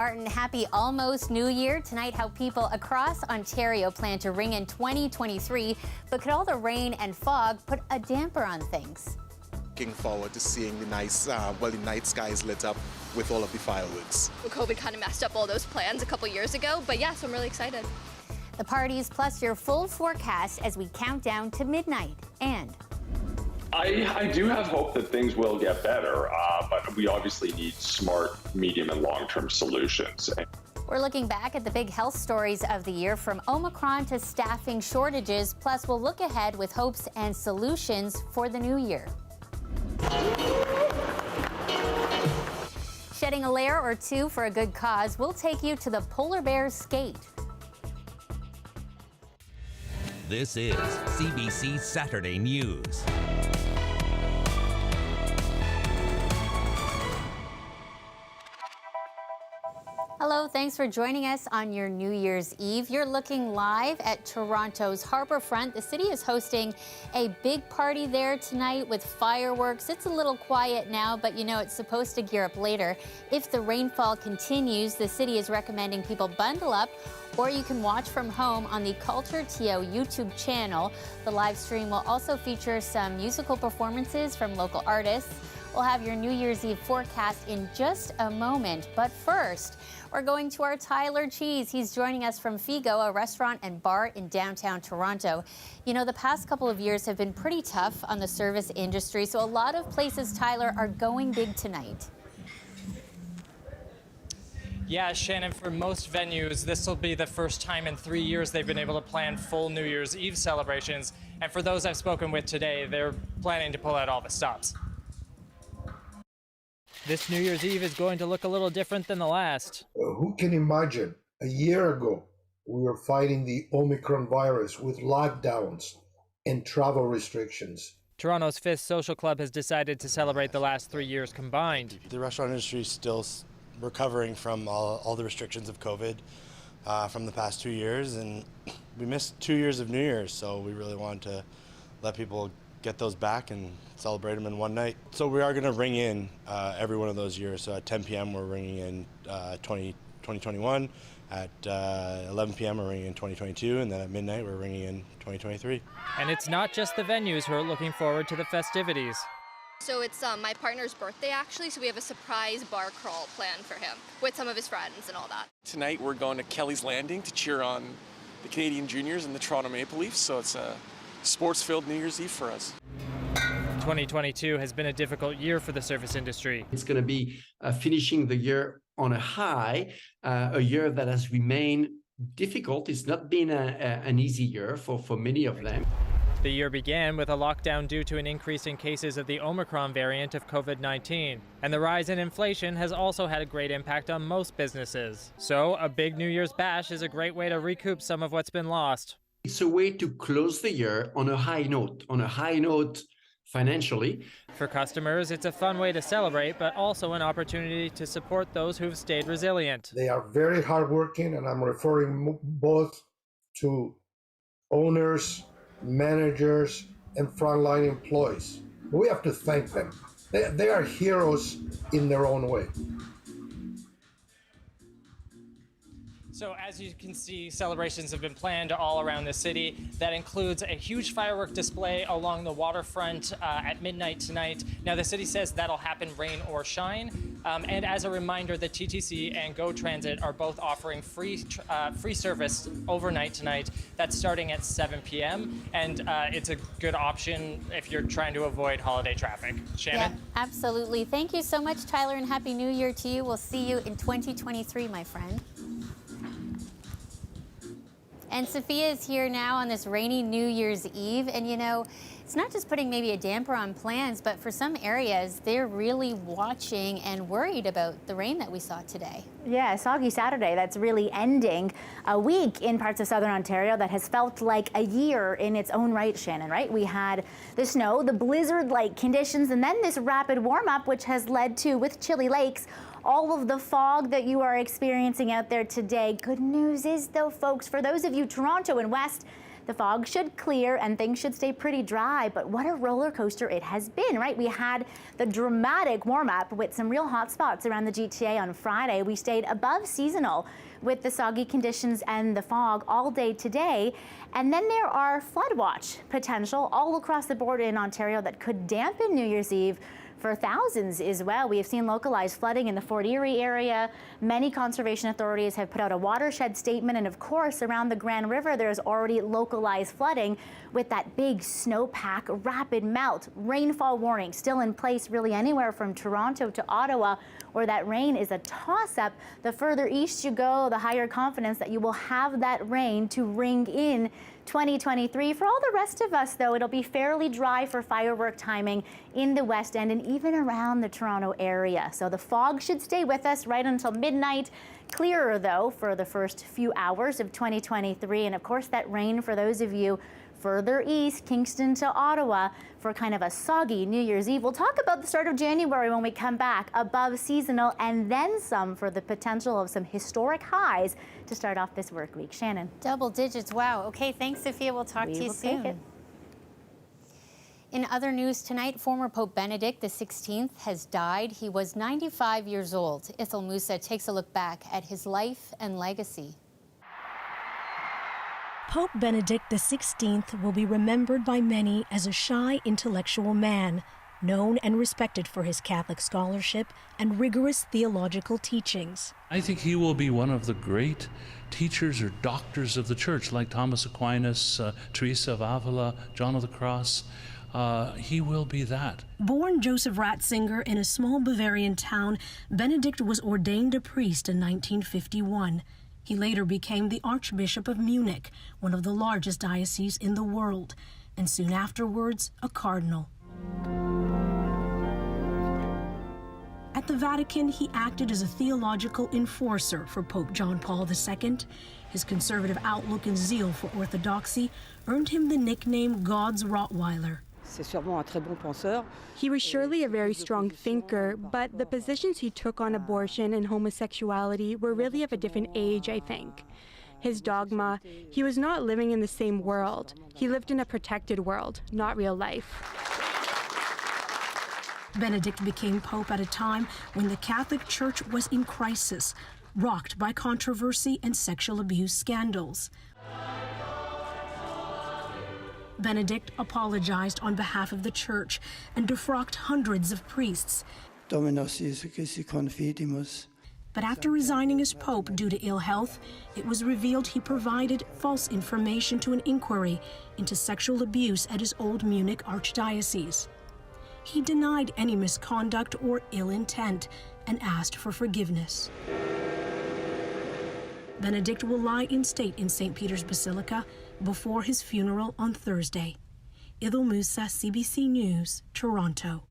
Martin, happy almost New Year. Tonight, how people across Ontario plan to ring in 2023, but could all the rain and fog put a damper on things? Looking forward to seeing the nice, the night skies lit up with all of the fireworks. COVID kind of messed up all those plans a couple years ago, but yeah, so I'm really excited. The parties plus your full forecast as we count down to midnight. And I do have hope that things will get better, but we obviously need smart, medium, and long-term solutions. we're looking back at the big health stories of the year, from Omicron to staffing shortages. Plus, we'll look ahead with hopes and solutions for the new year. Shedding a layer or two for a good cause, we'll take you to the Polar Bears skate. This is CBC Saturday News. Hello, thanks for joining us on your New Year's Eve. You're looking live at Toronto's Harbourfront. The city is hosting a big party there tonight with fireworks. It's a little quiet now, but you know it's supposed to gear up later. If the rainfall continues, the city is recommending people bundle up, or you can watch from home on the Culture TO YouTube channel. The live stream will also feature some musical performances from local artists. We'll have your New Year's Eve forecast in just a moment. But first, we're going to our Tyler Cheese. He's joining us from Figo, a restaurant and bar in downtown Toronto. You know, the past couple of years have been pretty tough on the service industry, so a lot of places, Tyler, are going big tonight. Yeah, Shannon, for most venues, this will be the first time in 3 years they've been able to plan full New Year's Eve celebrations. And for those I've spoken with today, they're planning to pull out all the stops. This New Year's Eve is going to look a little different than the last. Who can imagine a year ago we were fighting the Omicron virus with lockdowns and travel restrictions? Toronto's Fifth Social Club has decided to celebrate the last 3 years combined. The restaurant industry is still recovering from all the restrictions of COVID from the past 2 years, and we missed 2 years of New Year's, so we really wanted to let people get those back and celebrate them in one night. So we are going to ring in every one of those years. So at 10 p.m. we're ringing in 2021, at 11 p.m. we're ringing in 2022, and then at midnight we're ringing in 2023. And it's not just the venues who are looking forward to the festivities. So it's my partner's birthday, actually, so we have a surprise bar crawl planned for him with some of his friends and all that. Tonight we're going to Kelly's Landing to cheer on the Canadian Juniors and the Toronto Maple Leafs, so it's a sports-filled New Year's Eve for us. 2022 has been a difficult year for the service industry. It's going to be finishing the year on a high, a year that has remained difficult. It's not been an easy year for many of them. The year began with a lockdown due to an increase in cases of the Omicron variant of COVID-19. And the rise in inflation has also had a great impact on most businesses. So a big New Year's bash is a great way to recoup some of what's been lost. It's a way to close the year on a high note financially. For customers, it's a fun way to celebrate, but also an opportunity to support those who've stayed resilient. They are very hardworking, and I'm referring both to owners, managers, and frontline employees. We have to thank them. They are heroes in their own way. So as you can see, celebrations have been planned all around the city. That includes a huge firework display along the waterfront at midnight tonight. Now, the city says that'll happen rain or shine. And as a reminder, the TTC and GO Transit are both offering free service overnight tonight. That's starting at 7 p.m. And it's a good option if you're trying to avoid holiday traffic. Shannon? Yeah, absolutely. Thank you so much, Tyler, and Happy New Year to you. We'll see you in 2023, my friend. And Sophia is here now on this rainy New Year's Eve. And you know, it's not just putting maybe a damper on plans, but for some areas, they're really watching and worried about the rain that we saw today. Yeah, a soggy Saturday that's really ending a week in parts of southern Ontario that has felt like a year in its own right, Shannon, right? We had the snow, the blizzard-like conditions, and then this rapid warm-up, which has led to, with chilly lakes, all of the fog that you are experiencing out there today. Good news is, though, folks, for those of you Toronto and West, the fog should clear and things should stay pretty dry, but what a roller coaster it has been, right? We had the dramatic warm-up with some real hot spots around the GTA on Friday. We stayed above seasonal with the soggy conditions and the fog all day today. And then there are flood watch potential all across the border in Ontario that could dampen New Year's Eve for thousands as well. We have seen localized flooding in the Fort Erie area. Many conservation authorities have put out a watershed statement, and of course around the Grand River there's already localized flooding with that big snowpack, rapid melt, rainfall warning still in place really anywhere from Toronto to Ottawa, where that rain is a toss-up. The further east you go, the higher confidence that you will have that rain to ring in 2023. For all the rest of us, though, it'll be fairly dry for firework timing in the West End and even around the Toronto area. So the fog should stay with us right until midnight. Clearer, though, for the first few hours of 2023. And of course, that rain for those of you further east, Kingston to Ottawa, for kind of a soggy New Year's Eve. We'll talk about the start of January when we come back, above seasonal, and then some for the potential of some historic highs to start off this work week. Shannon. Double digits, wow. Okay, thanks, Sophia. We'll talk to you soon. Take it. In other news tonight, former Pope Benedict XVI has died. He was 95 years old. Ithel Musa takes a look back at his life and legacy. Pope Benedict XVI will be remembered by many as a shy intellectual man, known and respected for his Catholic scholarship and rigorous theological teachings. I think he will be one of the great teachers or doctors of the church, like Thomas Aquinas, Teresa of Avila, John of the Cross. He will be that. Born Joseph Ratzinger in a small Bavarian town, Benedict was ordained a priest in 1951. He later became the Archbishop of Munich, one of the largest dioceses in the world, and soon afterwards, a cardinal. At the Vatican, he acted as a theological enforcer for Pope John Paul II. His conservative outlook and zeal for orthodoxy earned him the nickname God's Rottweiler. He was surely a very strong thinker, but the positions he took on abortion and homosexuality were really of a different age, I think. His dogma, he was not living in the same world. He lived in a protected world, not real life. Benedict became pope at a time when the Catholic Church was in crisis, rocked by controversy and sexual abuse scandals. Benedict apologized on behalf of the church and defrocked hundreds of priests. But after resigning as pope due to ill health, it was revealed he provided false information to an inquiry into sexual abuse at his old Munich archdiocese. He denied any misconduct or ill intent and asked for forgiveness. Benedict will lie in state in St. Peter's Basilica before his funeral on Thursday. Ithel Musa, CBC News, Toronto.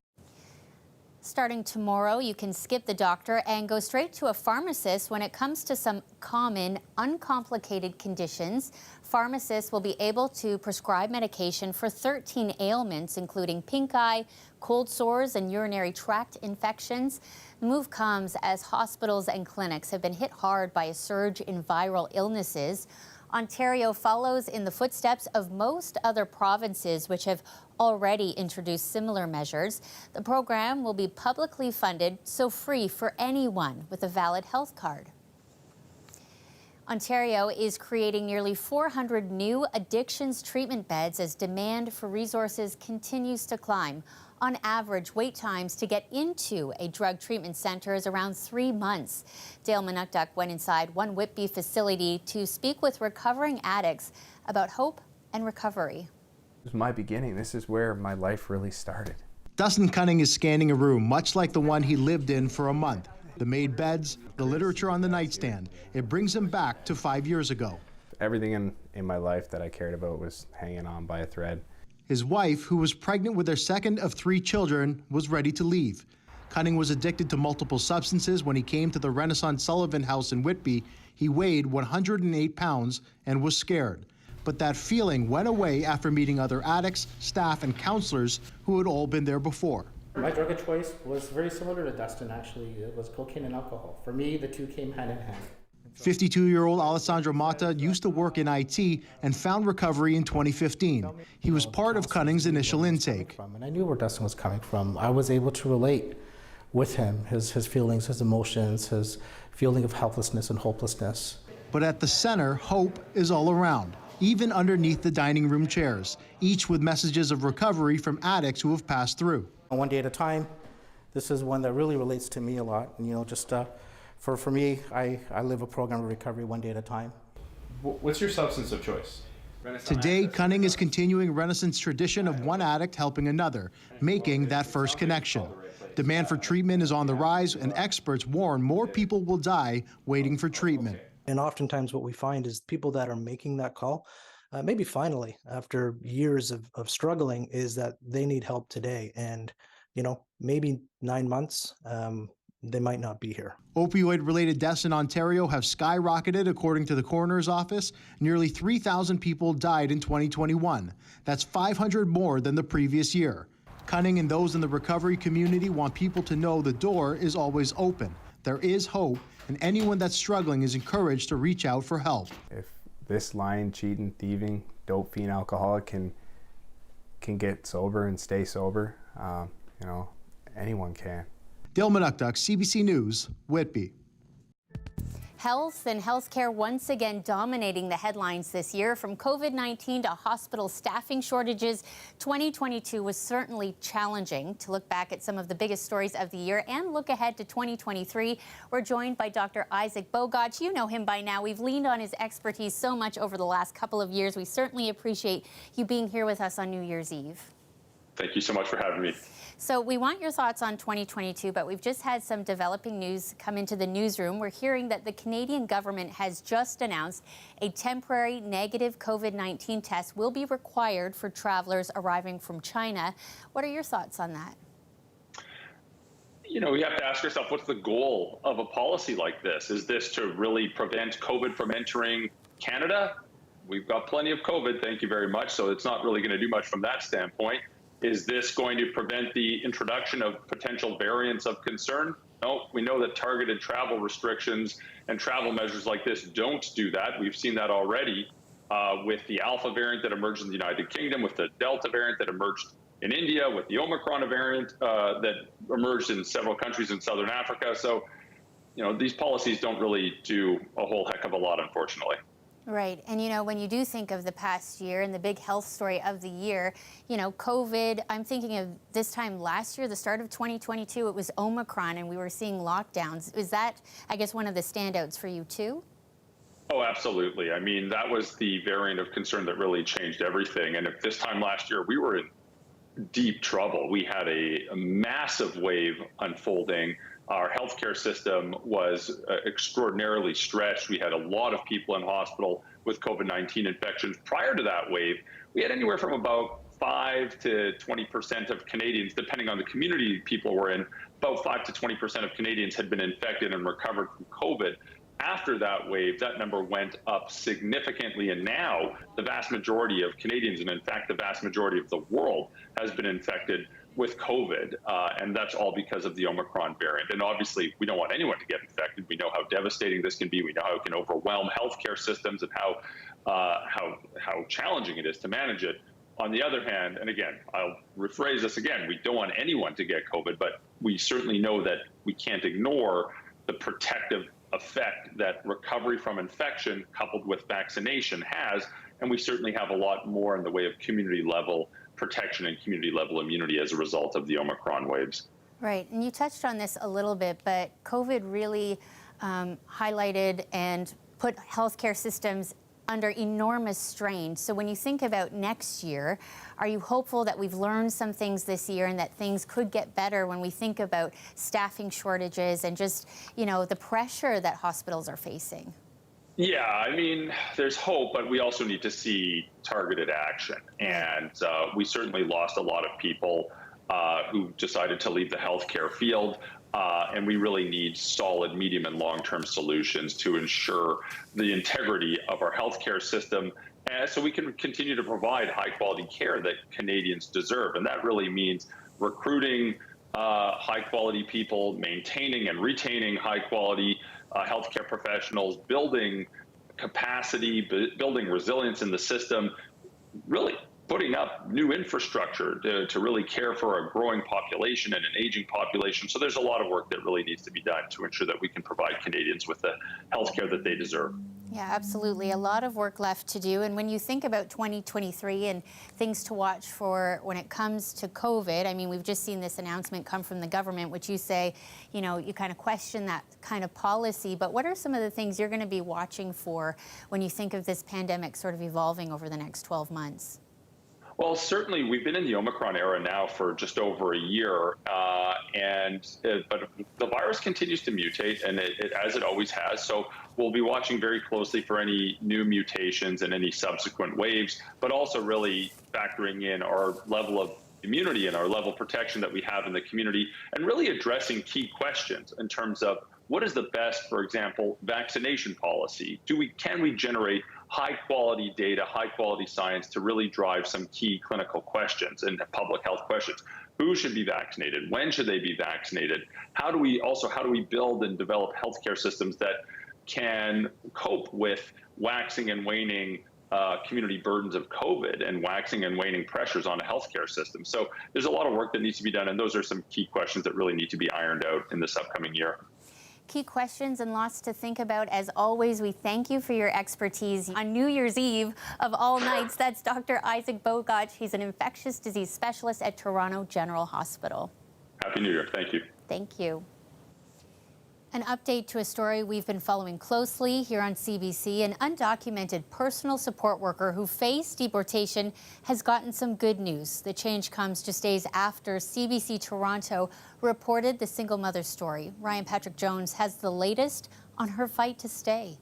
Starting tomorrow, you can skip the doctor and go straight to a pharmacist when it comes to some common, uncomplicated conditions. Pharmacists will be able to prescribe medication for 13 ailments, including pink eye, cold sores, and urinary tract infections. The move comes as hospitals and clinics have been hit hard by a surge in viral illnesses. Ontario follows in the footsteps of most other provinces which have already introduced similar measures. The program will be publicly funded, so free for anyone with a valid health card. Ontario is creating nearly 400 new addictions treatment beds as demand for resources continues to climb. On average, wait times to get into a drug treatment center is around 3 months. Dale Manukduk went inside one Whitby facility to speak with recovering addicts about hope and recovery. This was my beginning. This is where my life really started. Dustin Cunning is scanning a room much like the one he lived in for a month. The made beds, the literature on the nightstand. It brings him back to 5 years ago. Everything in my life that I cared about was hanging on by a thread. His wife, who was pregnant with their second of 3 children, was ready to leave. Cunning was addicted to multiple substances when he came to the Renaissance Sullivan House in Whitby. He weighed 108 pounds and was scared. But that feeling went away after meeting other addicts, staff, and counselors who had all been there before. My drug of choice was very similar to Dustin, actually. It was cocaine and alcohol. For me, the two came hand in hand. 52-year-old Alessandro Mata used to work in IT and found recovery in 2015. He was part of Cunning's initial intake. And I knew where Dustin was coming from. I was able to relate with him, his feelings, his emotions, his feeling of helplessness and hopelessness. But at the center, hope is all around, even underneath the dining room chairs, each with messages of recovery from addicts who have passed through. One day at a time, this is one that really relates to me a lot. And, you know, just for me, I live a program of recovery one day at a time. What's your substance of choice? Today, Cunning is continuing Renaissance tradition of one addict helping another, making that first connection. Demand for treatment is on the rise, and experts warn more people will die waiting for treatment. And oftentimes what we find is people that are making that call, maybe finally, after years of struggling, is that they need help today. And, you know, maybe 9 months, they might not be here. Opioid-related deaths in Ontario have skyrocketed, according to the coroner's office. Nearly 3,000 people died in 2021. That's 500 more than the previous year. Cunning and those in the recovery community want people to know the door is always open. There is hope, and anyone that's struggling is encouraged to reach out for help. If this lying, cheating, thieving, dope fiend alcoholic can get sober and stay sober, you know, anyone can. Dale Manukduk, CBC News, Whitby. Health and healthcare once again dominating the headlines this year. From COVID-19 to hospital staffing shortages, 2022 was certainly challenging. To look back at some of the biggest stories of the year and look ahead to 2023, we're joined by Dr. Isaac Bogoch. You know him by now. We've leaned on his expertise so much over the last couple of years. We certainly appreciate you being here with us on New Year's Eve. Thank you so much for having me. So we want your thoughts on 2022, but we've just had some developing news come into the newsroom. We're hearing that the Canadian government has just announced a temporary negative COVID-19 test will be required for travelers arriving from China. What are your thoughts on that? You know, we have to ask ourselves, what's the goal of a policy like this? Is this to really prevent COVID from entering Canada? We've got plenty of COVID, thank you very much, so it's not really going to do much from that standpoint. Is this going to prevent the introduction of potential variants of concern? No, we know that targeted travel restrictions and travel measures like this don't do that. We've seen that already with the Alpha variant that emerged in the United Kingdom, with the Delta variant that emerged in India, with the Omicron variant that emerged in several countries in Southern Africa. So, you know, these policies don't really do a whole heck of a lot, unfortunately. Right. And, you know, when you do think of the past year and the big health story of the year, you know, COVID, I'm thinking of this time last year, the start of 2022, it was Omicron and we were seeing lockdowns. Is that, I guess, one of the standouts for you too? Oh, absolutely. I mean, that was the variant of concern that really changed everything. And if this time last year, we were in deep trouble. We had a massive wave unfolding. Our healthcare system was extraordinarily stretched. We had a lot of people in hospital with COVID-19 infections. Prior to that wave, we had anywhere from about 5 to 20% of Canadians, depending on the community people were in, about 5 to 20% of Canadians had been infected and recovered from COVID. After that wave, that number went up significantly, and now the vast majority of Canadians, and in fact the vast majority of the world, has been infected with COVID, and that's all because of the Omicron variant. And obviously, we don't want anyone to get infected. We know how devastating this can be. We know how it can overwhelm healthcare systems and how challenging it is to manage it. On the other hand, and again, I'll rephrase this again, we don't want anyone to get COVID, but we certainly know that we can't ignore the protective effect that recovery from infection coupled with vaccination has, and we certainly have a lot more in the way of community level protection and community level immunity as a result of the Omicron waves. Right, and you touched on this a little bit, but COVID really highlighted and put healthcare systems under enormous strain. So when you think about next year, are you hopeful that we've learned some things this year and that things could get better when we think about staffing shortages and just, you know, the pressure that hospitals are facing? Yeah, I mean, there's hope, but we also need to see targeted action. And we certainly lost a lot of people who decided to leave the healthcare field. And we really need solid medium and long-term solutions to ensure the integrity of our healthcare system so we can continue to provide high-quality care that Canadians deserve. And that really means recruiting high-quality people, maintaining and retaining high-quality healthcare professionals, building capacity, building resilience in the system, really putting up new infrastructure to really care for a growing population and an aging population. So there's a lot of work that really needs to be done to ensure that we can provide Canadians with the healthcare that they deserve. Yeah, absolutely. A lot of work left to do. And when you think about 2023 and things to watch for when it comes to COVID, I mean, we've just seen this announcement come from the government, which you say, you know, you kind of question that kind of policy. But what are some of the things you're going to be watching for when you think of this pandemic sort of evolving over the next 12 months? Well, certainly we've been in the Omicron era now for just over a year, but the virus continues to mutate, and as it always has. So we'll be watching very closely for any new mutations and any subsequent waves, but also really factoring in our level of immunity and our level of protection that we have in the community, and really addressing key questions in terms of what is the best, for example, vaccination policy? Can we generate high-quality data, high-quality science to really drive some key clinical questions and public health questions? Who should be vaccinated? When should they be vaccinated? How do we build and develop healthcare systems that can cope with waxing and waning community burdens of COVID and waxing and waning pressures on a healthcare system? So there's a lot of work that needs to be done, and those are some key questions that really need to be ironed out in this upcoming year. Key questions and lots to think about. As always, we thank you for your expertise on New Year's Eve of all nights. That's Dr. Isaac Bogach. He's an infectious disease specialist at Toronto General Hospital. Happy New Year. Thank you. Thank you. An update to a story we've been following closely here on CBC. An undocumented personal support worker who faced deportation has gotten some good news. The change comes just days after CBC Toronto reported the single mother story. Ryan Patrick Jones has the latest on her fight to stay.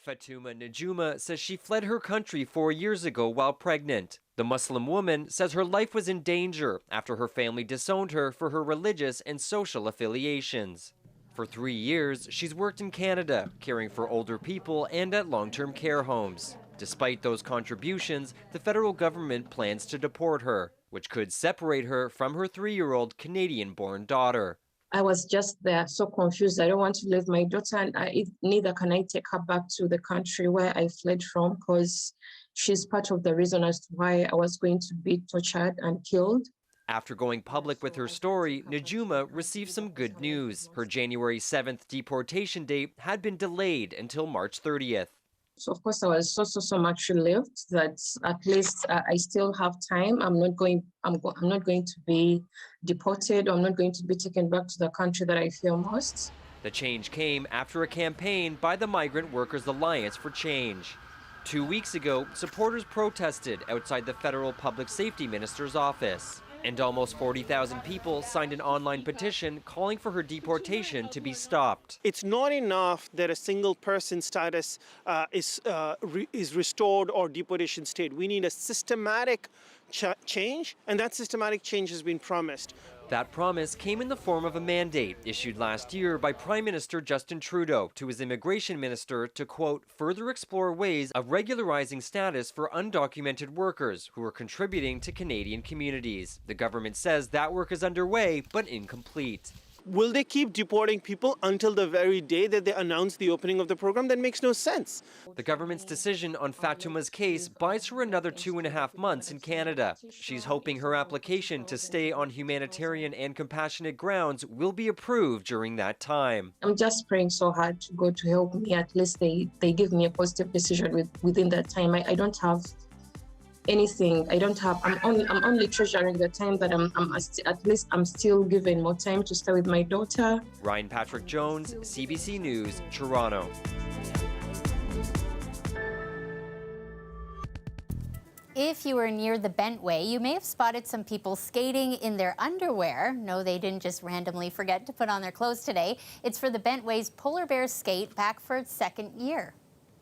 Fatuma Najuma says she fled her country 4 years ago while pregnant. The Muslim woman says her life was in danger after her family disowned her for her religious and social affiliations. For 3 years, she's worked in Canada, caring for older people and at long-term care homes. Despite those contributions, the federal government plans to deport her, which could separate her from her 3-year-old Canadian-born daughter. I was just there, so confused. I don't want to leave my daughter, and neither can I take her back to the country where I fled from, because she's part of the reason as to why I was going to be tortured and killed. After going public with her story, Najuma received some good news. Her January 7th deportation date had been delayed until March 30th. So of course I was so much relieved that at least I still have time. I'm not going to be deported. I'm not going to be taken back to the country that I fear most. The change came after a campaign by the Migrant Workers Alliance for Change. 2 weeks ago, supporters protested outside the federal public safety minister's office. And almost 40,000 people signed an online petition calling for her deportation to be stopped. It's not enough that a single person status is restored or deportation stayed. We need a systematic change, and that systematic change has been promised. That promise came in the form of a mandate issued last year by Prime Minister Justin Trudeau to his immigration minister to, quote, further explore ways of regularizing status for undocumented workers who are contributing to Canadian communities. The government says that work is underway, but incomplete. Will they keep deporting people until the very day that they announce the opening of the program? That makes no sense. The government's decision on Fatuma's case buys her another 2.5 months in Canada. She's hoping her application to stay on humanitarian and compassionate grounds will be approved during that time. I'm just praying so hard to God to help me. At least they give me a positive decision within that time. I don't have anything. I'm only treasuring the time that at least I'm still given more time to stay with my daughter. Ryan Patrick Jones, CBC News, Toronto. If you were near the Bentway, you may have spotted some people skating in their underwear. No, they didn't just randomly forget to put on their clothes today. It's for the Bentway's Polar Bear Skate, back for its 2nd year.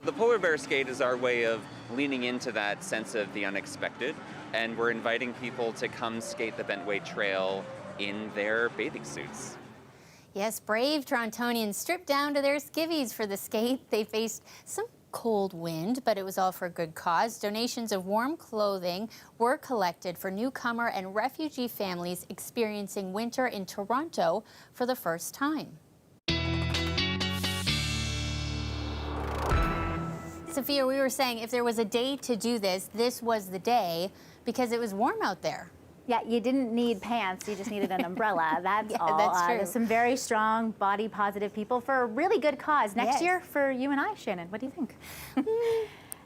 The Polar Bear Skate is our way of leaning into that sense of the unexpected, and we're inviting people to come skate the Bentway Trail in their bathing suits. Yes, brave Torontonians stripped down to their skivvies for the skate. They faced some cold wind, but it was all for a good cause. Donations of warm clothing were collected for newcomer and refugee families experiencing winter in Toronto for the first time. Sophia, we were saying if there was a day to do this, this was the day because it was warm out there. Yeah, you didn't need pants, you just needed an umbrella. That's all. That's true. There's some very strong, body positive people for a really good cause. Next year for you and I, Shannon, what do you think?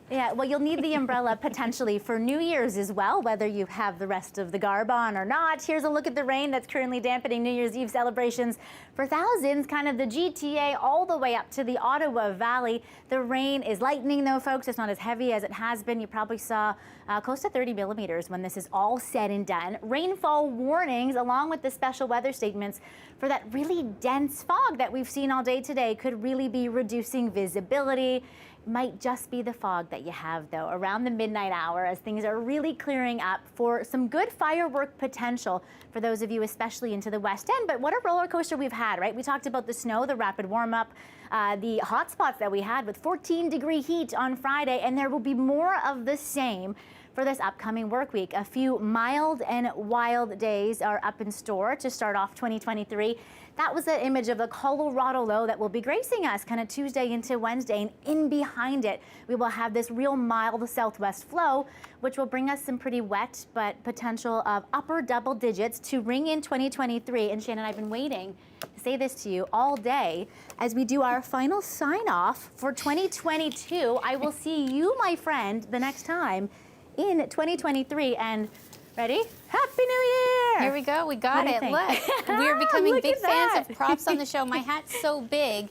Yeah, well, you'll need the umbrella potentially for New Year's as well, whether you have the rest of the garb on or not. Here's a look at the rain that's currently dampening New Year's Eve celebrations for thousands, kind of the GTA all the way up to the Ottawa Valley. The rain is lightening though, folks. It's not as heavy as it has been. You probably saw close to 30 millimeters when this is all said and done. Rainfall warnings along with the special weather statements for that really dense fog that we've seen all day today could really be reducing visibility. Might just be the fog that you have, though, around the midnight hour as things are really clearing up for some good firework potential for those of you, especially into the West End. But what a roller coaster we've had, right? We talked about the snow, the rapid warm-up, the hot spots that we had with 14-degree heat on Friday, and there will be more of the same for this upcoming work week. A few mild and wild days are up in store to start off 2023. That was the image of the Colorado low that will be gracing us kind of Tuesday into Wednesday, and in behind it, we will have this real mild southwest flow, which will bring us some pretty wet, but potential of upper double digits to ring in 2023. And Shannon, I've been waiting to say this to you all day as we do our final sign off for 2022. I will see you, my friend, the next time in 2023. And ready? Happy New Year! Here we go. We got it. Look, we're becoming big fans of props on the show. My hat's so big.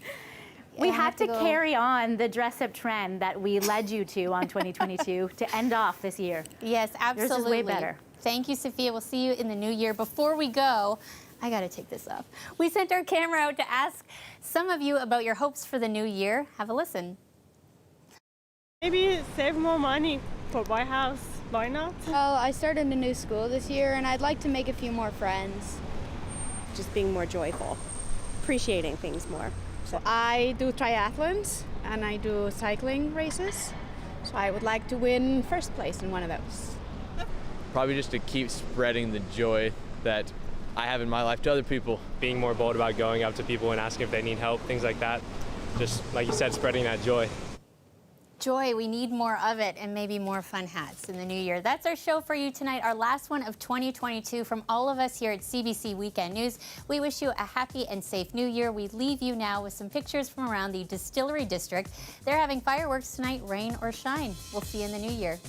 We had to carry on the dress-up trend that we led you to on 2022 to end off this year. Yes, absolutely. Yours is way better. Thank you, Sophia. We'll see you in the new year. Before we go, I got to take this off. We sent our camera out to ask some of you about your hopes for the new year. Have a listen. Maybe save more money for buy house. Why not? Well, I started a new school this year and I'd like to make a few more friends. Just being more joyful, appreciating things more. So I do triathlons and I do cycling races. So I would like to win first place in one of those. Probably just to keep spreading the joy that I have in my life to other people. Being more bold about going up to people and asking if they need help, things like that. Just like you said, spreading that joy. Joy, we need more of it, and maybe more fun hats in the new year. That's our show for you tonight, our last one of 2022. From all of us here at CBC Weekend News, we wish you a happy and safe new year. We leave you now with some pictures from around the Distillery District. They're having fireworks tonight, rain or shine. We'll see you in the new year.